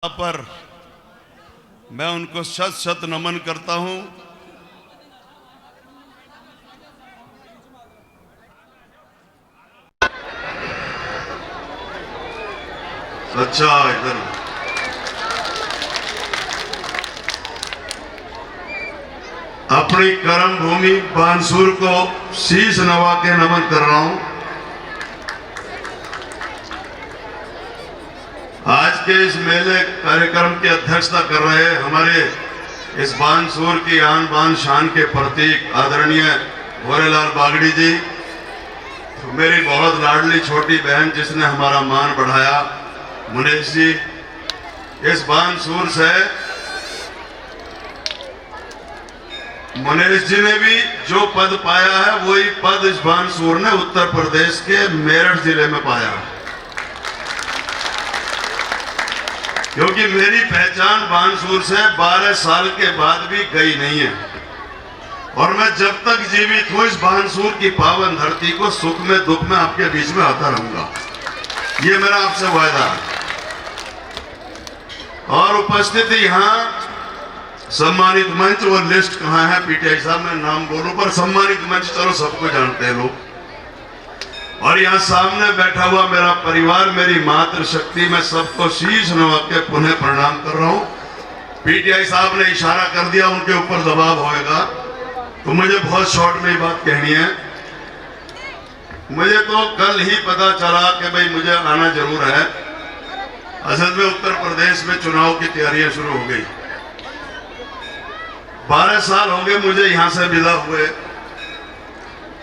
पर मैं उनको शत शत नमन करता हूं। अच्छा, इधर अपनी कर्म भूमि बानसूर को शीश नवा के नमन कर रहा हूं। आज के इस मेले कार्यक्रम की अध्यक्षता कर रहे हमारे इस बानसूर की आन बान शान के प्रतीक आदरणीय भोरेलाल बागड़ी जी, तो मेरी बहुत लाडली छोटी बहन जिसने हमारा मान बढ़ाया, मुनेश जी। इस बानसूर से मुनेश जी ने भी जो पद पाया है वही पद इस बानसूर ने उत्तर प्रदेश के मेरठ जिले में पाया, क्योंकि मेरी पहचान बानसूर से 12 साल के बाद भी गई नहीं है और मैं जब तक जीवित हूं इस बानसूर की पावन धरती को सुख में दुख में आपके बीच में आता रहूंगा। ये मेरा आपसे वायदा है। और उपस्थित यहाँ सम्मानित मंच, वो लिस्ट कहाँ है पीटीआई साहब, मैं नाम बोलूं पर सम्मानित मंच चलो सबको जानते हैं लोग। और यहाँ सामने बैठा हुआ मेरा परिवार, मेरी मातृशक्ति, मैं सबको शीश नवा के पुनः प्रणाम कर रहा हूँ। पीटीआई साहब ने इशारा कर दिया, उनके ऊपर दबाव होएगा, तो मुझे बहुत शॉर्ट में ही बात कहनी है। मुझे तो कल ही पता चला कि भाई मुझे आना जरूर है। असल में उत्तर प्रदेश में चुनाव की तैयारियां शुरू हो गई। 12 साल हो गए मुझे यहाँ से विदा हुए,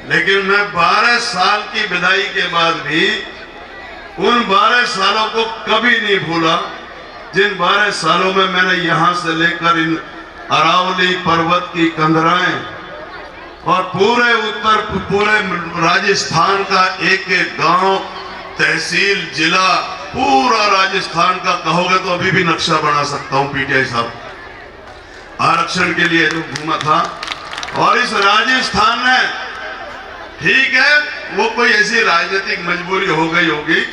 लेकिन मैं 12 साल की विदाई के बाद भी उन 12 सालों को कभी नहीं भूला जिन 12 सालों में मैंने यहां से लेकर इन अरावली पर्वत की कंदराएं और पूरे राजस्थान का एक एक गांव, तहसील, जिला, पूरा राजस्थान का कहोगे तो अभी भी नक्शा बना सकता हूं। पीटीआई साहब आरक्षण के लिए जो घूमा था, और इस राजस्थान ने, ठीक है वो कोई ऐसी राजनीतिक मजबूरी हो गई होगी,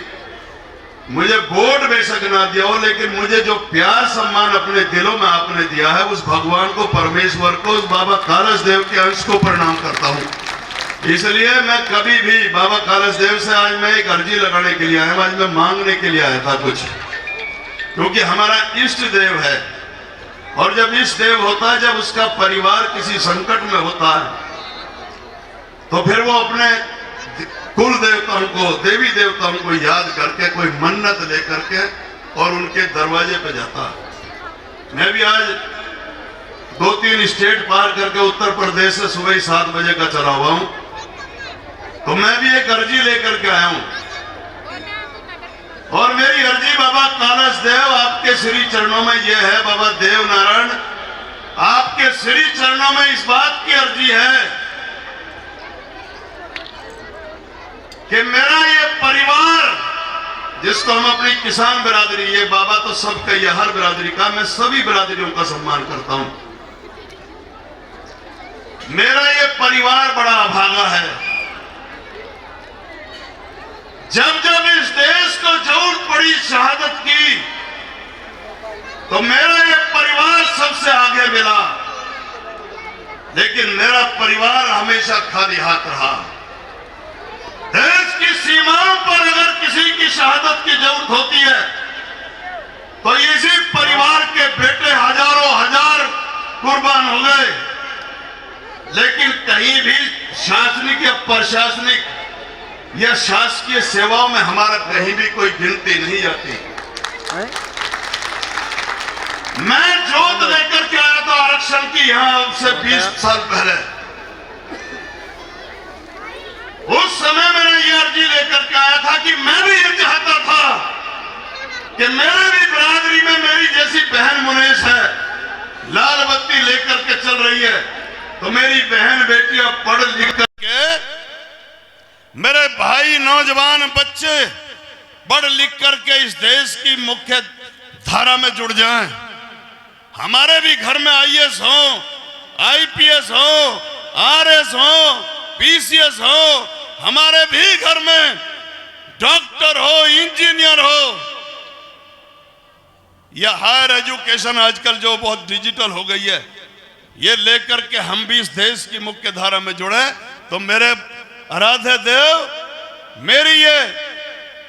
मुझे वोट बेशक ना दिया हो, लेकिन मुझे जो प्यार सम्मान अपने दिलों में आपने दिया है, उस भगवान को, परमेश्वर को, उस बाबा कालस देव के अंश को प्रणाम करता हूं। इसलिए मैं कभी भी बाबा कालस देव से आज मैं एक अर्जी लगाने के लिए आया, आज मैं मांगने के लिए आया था कुछ, क्योंकि हमारा इष्ट देव है, और जब इष्ट देव होता है, जब उसका परिवार किसी संकट में होता है, तो फिर वो अपने कुल देवताओं को, देवी देवताओं को याद करके, कोई मन्नत लेकर के और उनके दरवाजे पे जाता है। मैं भी आज 2-3 स्टेट पार करके उत्तर प्रदेश से सुबह 7 बजे का चला हुआ हूं, तो मैं भी एक अर्जी लेकर के आया हूं, और मेरी अर्जी बाबा कालस देव आपके श्री चरणों में यह है, बाबा देव नारायण आपके श्री चरणों में इस बात की अर्जी है कि मेरा ये परिवार, जिसको हम अपनी किसान बिरादरी, ये बाबा तो सबका, ये हर बिरादरी का, मैं सभी बिरादरियों का सम्मान करता हूं, मेरा ये परिवार बड़ा अभागा है। जब जब इस देश को जरूरत पड़ी शहादत की, तो मेरा ये परिवार सबसे आगे मिला, लेकिन मेरा परिवार हमेशा खाली हाथ रहा। देश की सीमाओं पर अगर किसी की शहादत की जरूरत होती है, तो इसी परिवार के बेटे हजारों हजार कुर्बान हो गए, लेकिन कहीं भी शासनिक या प्रशासनिक या शासकीय सेवाओं में हमारा कहीं भी कोई गिनती नहीं आती। मैं जोत लेकर के आया था आरक्षण की यहां से 20 साल पहले। उस समय मैंने ये अर्जी लेकर के आया था कि मैं भी ये चाहता था कि मेरे भी बिरादरी में मेरी जैसी बहन मुनेश है, लाल बत्ती लेकर के चल रही है, तो मेरी बहन बेटियां पढ़ लिख करके, मेरे भाई नौजवान बच्चे पढ़ लिख करके इस देश की मुख्य धारा में जुड़ जाएं। हमारे भी घर में आईएएस हो, आईपीएस हो, आरएस हो, पीसीएस हो, हमारे भी घर में डॉक्टर हो, इंजीनियर हो, या हायर एजुकेशन आजकल जो बहुत डिजिटल हो गई है, ये लेकर के हम भी इस देश की मुख्य धारा में जुड़े। तो मेरे आराध्य देव,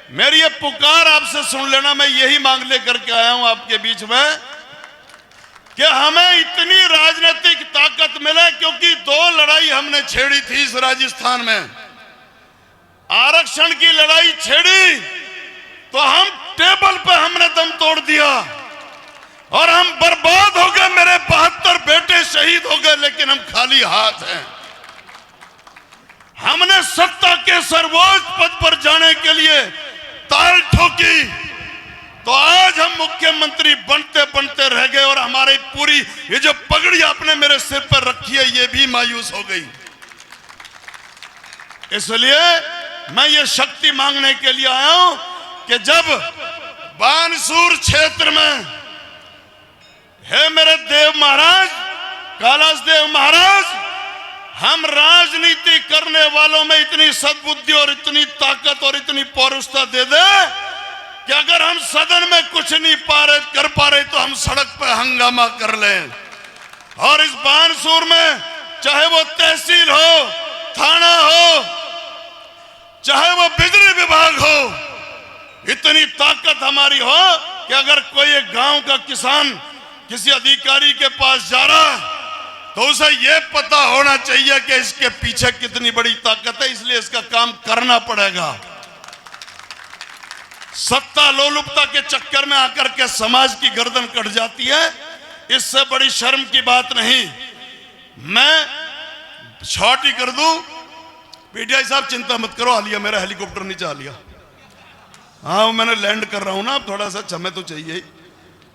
मेरी ये पुकार आपसे सुन लेना। मैं यही मांग लेकर के आया हूं आपके बीच में कि हमें इतनी राजनीतिक ताकत मिले, क्योंकि 2 लड़ाई हमने छेड़ी थी इस राजस्थान में। आरक्षण की लड़ाई छेड़ी तो हम टेबल पे हमने दम तोड़ दिया और हम बर्बाद हो गए। मेरे 72 बेटे शहीद हो गए, लेकिन हम खाली हाथ हैं। हमने सत्ता के सर्वोच्च पद पर जाने के लिए ताल ठोकी, तो आज हम मुख्यमंत्री बनते बनते रह गए और हमारी पूरी ये जो पगड़ी आपने मेरे सिर पर रखी है, ये भी मायूस हो गई। इसलिए मैं ये शक्ति मांगने के लिए आया हूं कि जब बानसूर क्षेत्र में है मेरे देव महाराज, कैलाश देव महाराज, हम राजनीति करने वालों में इतनी सद्बुद्धि और इतनी ताकत और इतनी पौरुषता दे दे कि अगर हम सदन में कुछ नहीं कर पा रहे तो हम सड़क पर हंगामा कर लें। और इस बानसूर में चाहे वो तहसील हो, थाना हो, चाहे वो बिजली विभाग हो, इतनी ताकत हमारी हो कि अगर कोई एक गांव का किसान किसी अधिकारी के पास जा रहा तो उसे यह पता होना चाहिए कि इसके पीछे कितनी बड़ी ताकत है, इसलिए इसका काम करना पड़ेगा। सत्ता लोलुपता के चक्कर में आकर के समाज की गर्दन कट जाती है, इससे बड़ी शर्म की बात नहीं। मैं शॉर्ट ही कर दूं, पीटीआई साहब चिंता मत करो, हालिया मेरा हेलीकॉप्टर नीचे आ लिया। हाँ मैंने लैंड कर रहा हूं ना, थोड़ा सा समय तो चाहिए।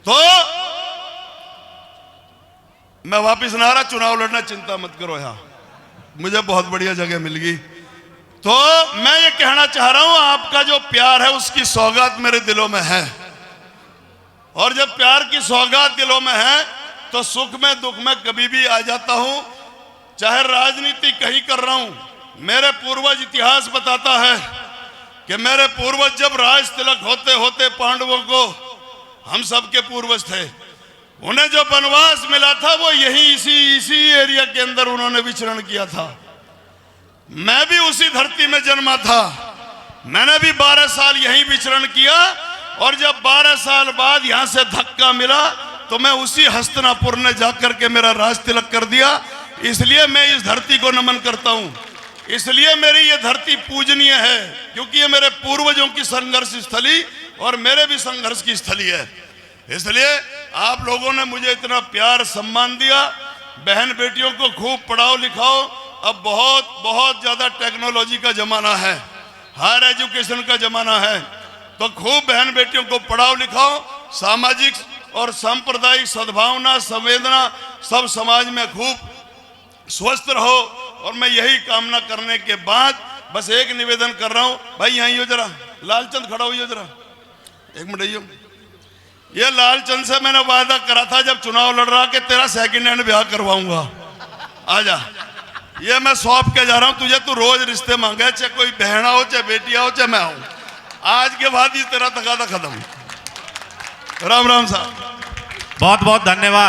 तो मैं वापिस ना आ रहा, चुनाव लड़ना चिंता मत करो, यहां मुझे बहुत बढ़िया जगह मिल गई। तो मैं ये कहना चाह रहा हूं, आपका जो प्यार है उसकी सौगात मेरे दिलों में है, और जब प्यार की सौगात दिलों में है तो सुख में दुख में कभी भी आ जाता हूं। चाहे राजनीति कहीं कर रहा हूं, मेरे पूर्वज इतिहास बताता है कि मेरे पूर्वज जब राज तिलक होते होते पांडवों को, हम सबके पूर्वज थे, उन्हें जो वनवास मिला था वो यही इसी एरिया के अंदर उन्होंने विचरण किया था। मैं भी उसी धरती में जन्मा था, मैंने भी 12 साल यहीं विचरण किया, और जब 12 साल बाद यहां से धक्का मिला तो मैं उसी हस्तिनापुर ने जाकर के मेरा राज तिलक कर दिया। इसलिए मैं इस धरती को नमन करता हूं, इसलिए मेरी ये धरती पूजनीय है, क्योंकि ये मेरे पूर्वजों की संघर्ष स्थली और मेरे भी संघर्ष की स्थली है। इसलिए आप लोगों ने मुझे इतना प्यार सम्मान दिया। बहन बेटियों को खूब पढ़ाओ लिखाओ, अब बहुत बहुत ज्यादा टेक्नोलॉजी का जमाना है, हायर एजुकेशन का जमाना है, तो खूब बहन बेटियों को पढ़ाओ लिखाओ। सामाजिक और सांप्रदायिक सद्भावना संवेदना सब समाज में खूब स्वस्थ रहो। और मैं यही कामना करने के बाद बस एक निवेदन कर रहा हूं, भाई यहीं हो जरा, लालचंद खड़ा हुई हो जरा, एक मिनट आइयो। ये लालचंद से मैंने वादा करा था जब चुनाव लड़ रहा कि तेरा सेकंड हैंड ब्याह करवाऊंगा, आजा। ये मैं सौंप के जा रहा हूं तुझे, तू रोज रिश्ते मांगे, चाहे कोई बहना हो, चाहे बेटिया हो, चाहे मैं हूं। आज के बाद ही तेरा तकादा खत्म। राम राम साहब, बहुत बहुत धन्यवाद।